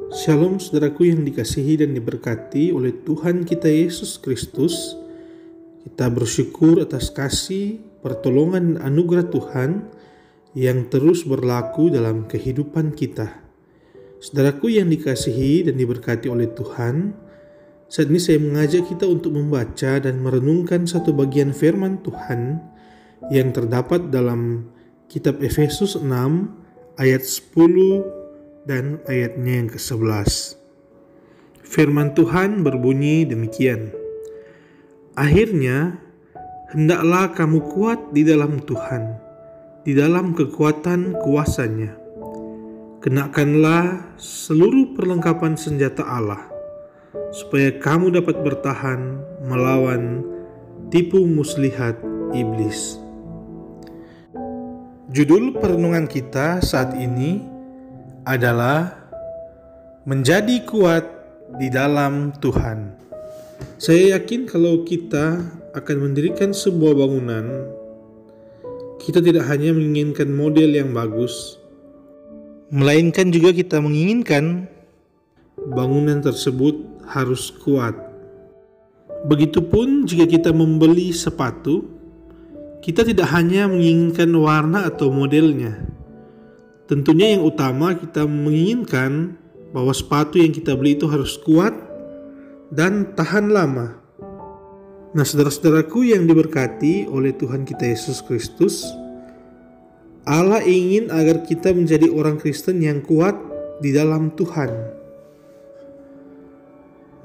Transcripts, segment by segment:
Shalom saudaraku yang dikasihi dan diberkati oleh Tuhan kita Yesus Kristus. Kita bersyukur atas kasih, pertolongan dan anugerah Tuhan yang terus berlaku dalam kehidupan kita. Saudaraku yang dikasihi dan diberkati oleh Tuhan, saat ini saya mengajak kita untuk membaca dan merenungkan satu bagian firman Tuhan yang terdapat dalam kitab Efesus 6 ayat 10 dan ayatnya yang ke-11. Firman Tuhan berbunyi demikian. Akhirnya, hendaklah kamu kuat di dalam Tuhan, di dalam kekuatan kuasa-Nya. Kenakanlah seluruh perlengkapan senjata Allah, supaya kamu dapat bertahan melawan tipu muslihat iblis. Judul perenungan kita saat ini adalah menjadi kuat di dalam Tuhan. Saya yakin kalau kita akan mendirikan sebuah bangunan, kita tidak hanya menginginkan model yang bagus, melainkan juga kita menginginkan bangunan tersebut harus kuat. Begitupun jika kita membeli sepatu, kita tidak hanya menginginkan warna atau modelnya. Tentunya yang utama kita menginginkan bahwa sepatu yang kita beli itu harus kuat dan tahan lama. Nah, saudara-saudaraku yang diberkati oleh Tuhan kita Yesus Kristus, Allah ingin agar kita menjadi orang Kristen yang kuat di dalam Tuhan.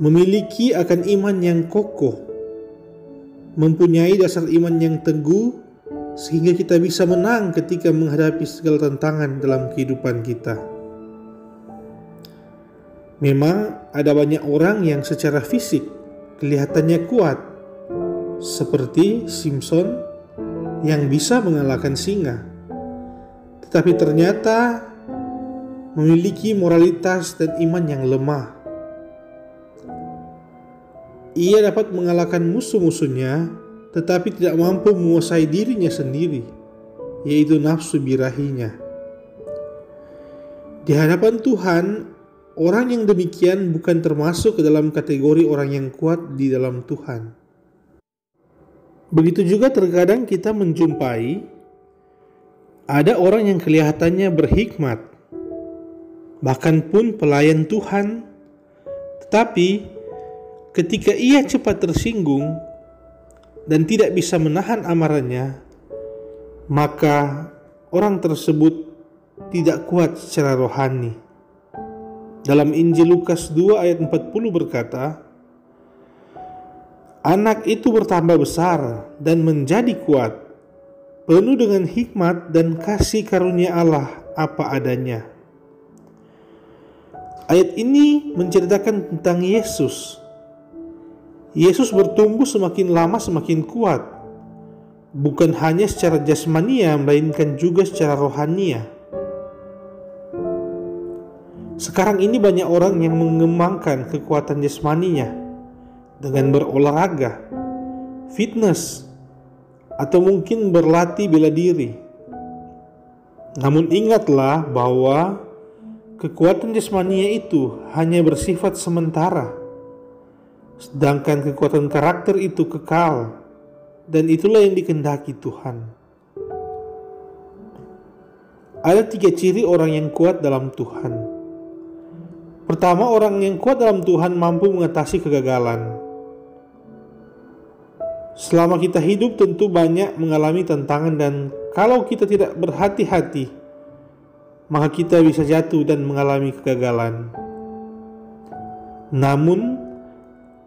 Memiliki akan iman yang kokoh, mempunyai dasar iman yang teguh, sehingga kita bisa menang ketika menghadapi segala tantangan dalam kehidupan kita. Memang ada banyak orang yang secara fisik kelihatannya kuat, seperti Simpson yang bisa mengalahkan singa, tetapi ternyata memiliki moralitas dan iman yang lemah. Ia dapat mengalahkan musuh-musuhnya, tetapi tidak mampu menguasai dirinya sendiri, yaitu nafsu birahinya. Di hadapan Tuhan, orang yang demikian bukan termasuk ke dalam kategori orang yang kuat di dalam Tuhan. Begitu juga terkadang kita menjumpai ada orang yang kelihatannya berhikmat, bahkan pun pelayan Tuhan, tetapi ketika ia cepat tersinggung dan tidak bisa menahan amarahnya, maka orang tersebut tidak kuat secara rohani. Dalam Injil Lukas 2 ayat 40 berkata, anak itu bertambah besar dan menjadi kuat, penuh dengan hikmat dan kasih karunia Allah apa adanya. Ayat ini menceritakan tentang Yesus. Yesus bertumbuh semakin lama semakin kuat, bukan hanya secara jasmania, melainkan juga secara rohania. Sekarang ini banyak orang yang mengembangkan kekuatan jasmaninya dengan berolahraga, fitness, atau mungkin berlatih bela diri. Namun ingatlah bahwa kekuatan jasmania itu hanya bersifat sementara, sedangkan kekuatan karakter itu kekal, dan itulah yang dikehendaki Tuhan. Ada 3 ciri orang yang kuat dalam Tuhan. Pertama, orang yang kuat dalam Tuhan mampu mengatasi kegagalan. Selama kita hidup tentu banyak mengalami tantangan, dan kalau kita tidak berhati-hati, maka kita bisa jatuh dan mengalami kegagalan. Namun,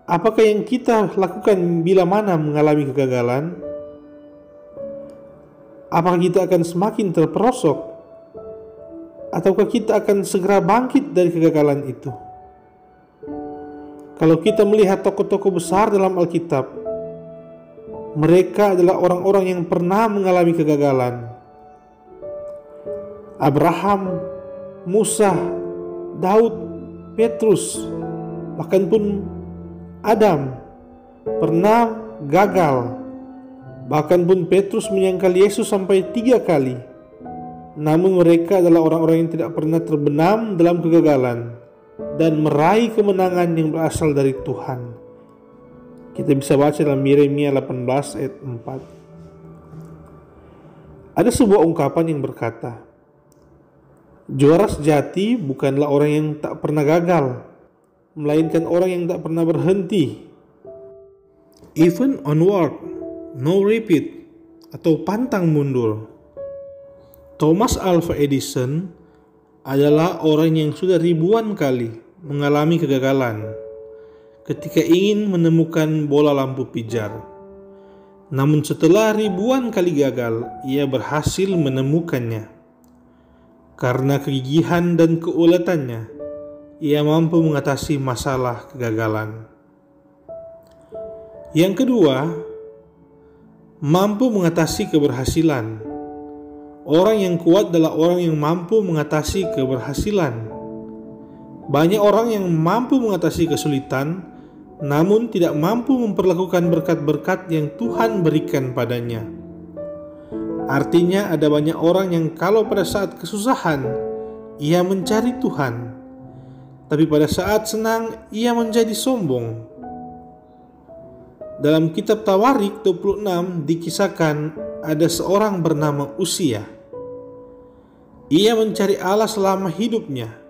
apakah yang kita lakukan bila mana mengalami kegagalan? Apakah kita akan semakin terperosok? Ataukah kita akan segera bangkit dari kegagalan itu? Kalau kita melihat tokoh-tokoh besar dalam Alkitab, mereka adalah orang-orang yang pernah mengalami kegagalan. Abraham, Musa, Daud, Petrus, bahkan pun Adam pernah gagal. Bahkan pun Petrus menyangkal Yesus sampai 3 kali. Namun mereka adalah orang-orang yang tidak pernah terbenam dalam kegagalan, dan meraih kemenangan yang berasal dari Tuhan. Kita bisa baca dalam Yeremia 18 ayat 4. Ada sebuah ungkapan yang berkata, juara sejati bukanlah orang yang tak pernah gagal, melainkan orang yang tak pernah berhenti. Even onward, no repeat, atau pantang mundur. Thomas Alva Edison adalah orang yang sudah ribuan kali mengalami kegagalan ketika ingin menemukan bola lampu pijar. Namun setelah ribuan kali gagal, ia berhasil menemukannya. Karena kegigihan dan keuletannya, ia mampu mengatasi masalah kegagalan. Yang kedua, mampu mengatasi keberhasilan. Orang yang kuat adalah orang yang mampu mengatasi keberhasilan. Banyak orang yang mampu mengatasi kesulitan, namun tidak mampu memperlakukan berkat-berkat yang Tuhan berikan padanya. Artinya ada banyak orang yang kalau pada saat kesusahan, ia mencari Tuhan, tapi pada saat senang, ia menjadi sombong. Dalam kitab Tawarik 26 dikisahkan ada seorang bernama Usia. Ia mencari Allah selama hidupnya.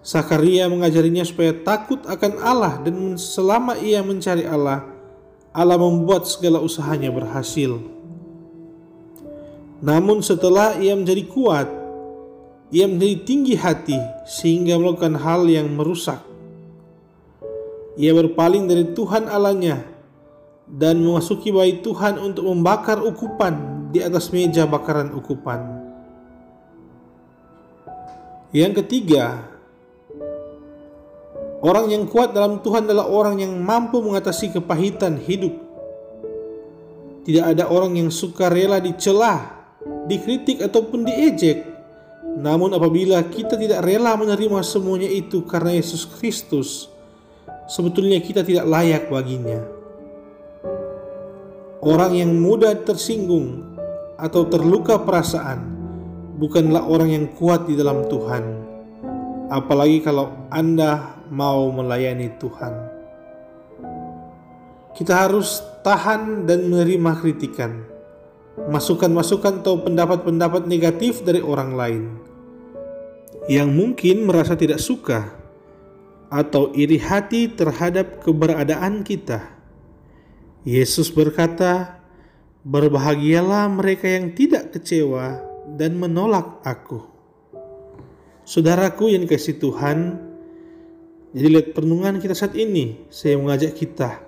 Zakaria mengajarinya supaya takut akan Allah, dan selama ia mencari Allah, Allah membuat segala usahanya berhasil. Namun setelah ia menjadi kuat, ia menjadi tinggi hati sehingga melakukan hal yang merusak. Ia berpaling dari Tuhan Allahnya dan memasuki bait Tuhan untuk membakar ukupan di atas meja bakaran ukupan. Yang ketiga, orang yang kuat dalam Tuhan adalah orang yang mampu mengatasi kepahitan hidup. Tidak ada orang yang suka rela dicela, dikritik ataupun diejek. Namun apabila kita tidak rela menerima semuanya itu karena Yesus Kristus, sebetulnya kita tidak layak baginya. Orang yang mudah tersinggung atau terluka perasaan bukanlah orang yang kuat di dalam Tuhan, apalagi kalau Anda mau melayani Tuhan. Kita harus tahan dan menerima kritikan, masukan-masukan atau pendapat-pendapat negatif dari orang lain yang mungkin merasa tidak suka atau iri hati terhadap keberadaan kita. Yesus berkata, "Berbahagialah mereka yang tidak kecewa dan menolak aku." Saudaraku yang dikasihi Tuhan, jadi lihat perenungan kita saat ini, saya mengajak kita,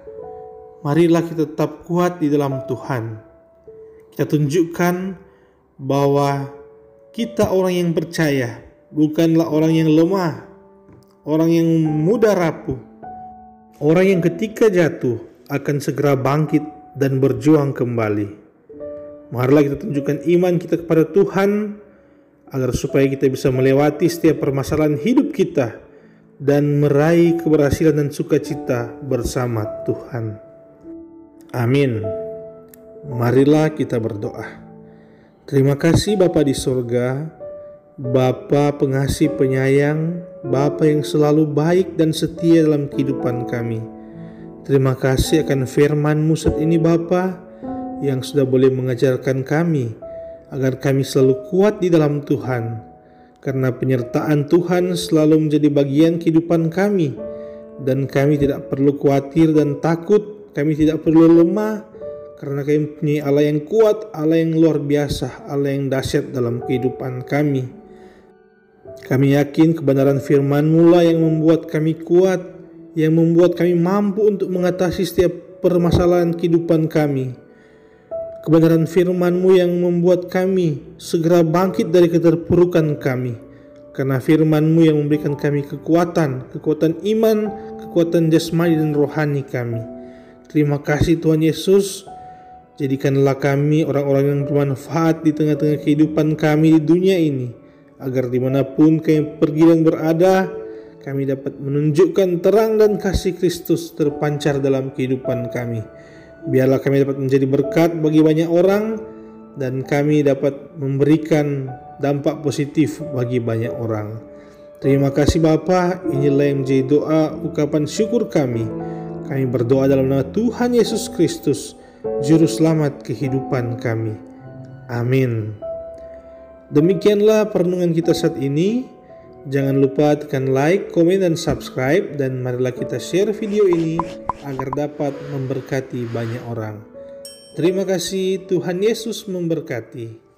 marilah kita tetap kuat di dalam Tuhan. Kita tunjukkan bahwa kita orang yang percaya, bukanlah orang yang lemah, orang yang mudah rapuh, orang yang ketika jatuh akan segera bangkit dan berjuang kembali. Marilah kita tunjukkan iman kita kepada Tuhan, agar supaya kita bisa melewati setiap permasalahan hidup kita dan meraih keberhasilan dan sukacita bersama Tuhan. Amin. Marilah kita berdoa. Terima kasih Bapa di surga, Bapa pengasih penyayang, Bapa yang selalu baik dan setia dalam kehidupan kami. Terima kasih akan firman-Mu saat ini Bapa, yang sudah boleh mengajarkan kami agar kami selalu kuat di dalam Tuhan, karena penyertaan Tuhan selalu menjadi bagian kehidupan kami, dan kami tidak perlu khawatir dan takut, kami tidak perlu lemah, karena kami punya Allah yang kuat, Allah yang luar biasa, Allah yang dahsyat dalam kehidupan kami. Kami yakin kebenaran firman-Mu lah yang membuat kami kuat, yang membuat kami mampu untuk mengatasi setiap permasalahan kehidupan kami. Kebenaran firman-Mu yang membuat kami segera bangkit dari keterpurukan kami, karena firman-Mu yang memberikan kami kekuatan iman, kekuatan jasmani dan rohani kami. Terima kasih Tuhan Yesus. Jadikanlah kami orang-orang yang bermanfaat di tengah-tengah kehidupan kami di dunia ini, agar dimanapun kami pergi dan berada, kami dapat menunjukkan terang dan kasih Kristus terpancar dalam kehidupan kami. Biarlah kami dapat menjadi berkat bagi banyak orang, dan kami dapat memberikan dampak positif bagi banyak orang. Terima kasih Bapa, inilah yang menjadi doa ucapan syukur kami. Kami berdoa dalam nama Tuhan Yesus Kristus, Juru Selamat kehidupan kami. Amin. Demikianlah perenungan kita saat ini. Jangan lupa tekan like, komen, dan subscribe. Dan marilah kita share video ini agar dapat memberkati banyak orang. Terima kasih, Tuhan Yesus memberkati.